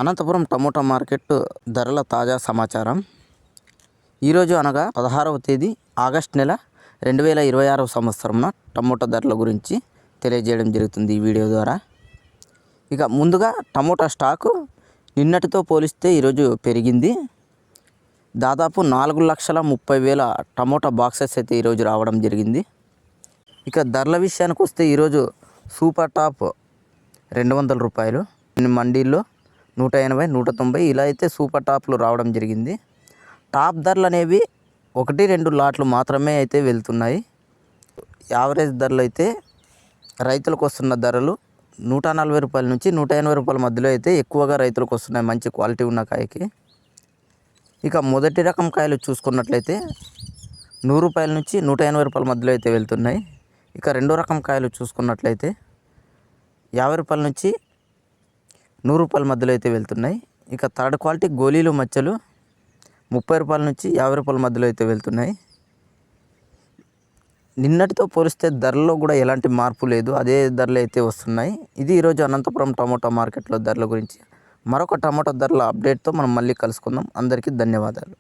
Anantapuram tomato market ధరల తాజా సమాచారం. ఈరోజు అనగా 16వ తేదీ ఆగస్ట్ నెల 2026 సంవత్సరంన టమోటా ధరల గురించి తెలియజేయడం జరుగుతుంది ఈ వీడియో ద్వారా. ఇక ముందుగా టమోటా స్టాకు నిన్నటితో పోలిస్తే ఈరోజు పెరిగింది. దాదాపు 4,30,000 టమోటా బాక్సెస్ అయితే ఈరోజు రావడం జరిగింది. ఇక ధరల విషయానికి వస్తే ఈరోజు సూపర్ టాప్ 200 రూపాయలు, మండీల్లో 180, 190 ఇలా అయితే సూపర్ టాప్లు రావడం జరిగింది. టాప్ ధరలు అనేవి 1-2 లాట్లు మాత్రమే అయితే వెళ్తున్నాయి. యావరేజ్ ధరలు అయితే రైతులకు వస్తున్న ధరలు 140 రూపాయల నుంచి 180 రూపాయల మధ్యలో అయితే ఎక్కువగా రైతులకు వస్తున్నాయి, మంచి క్వాలిటీ ఉన్న కాయకి. ఇక మొదటి రకం కాయలు చూసుకున్నట్లయితే 100 రూపాయల నుంచి 180 రూపాయల మధ్యలో అయితే వెళ్తున్నాయి. ఇక రెండో రకం కాయలు చూసుకున్నట్లయితే 50 రూపాయల నుంచి 100 రూపాయల మధ్యలో అయితే వెళ్తున్నాయి. ఇక థర్డ్ క్వాలిటీ గోళీలు మచ్చలు 30 రూపాయల నుంచి 50 రూపాయల మధ్యలో అయితే వెళ్తున్నాయి. నిన్నటితో పోలిస్తే ధరల్లో కూడా ఎలాంటి మార్పు లేదు, అదే ధరలు అయితే వస్తున్నాయి. ఇది ఈరోజు అనంతపురం టమోటా మార్కెట్లో ధరల గురించి. మరొక టమోటా ధరల అప్డేట్తో మనం మళ్ళీ కలుసుకుందాం. అందరికీ ధన్యవాదాలు.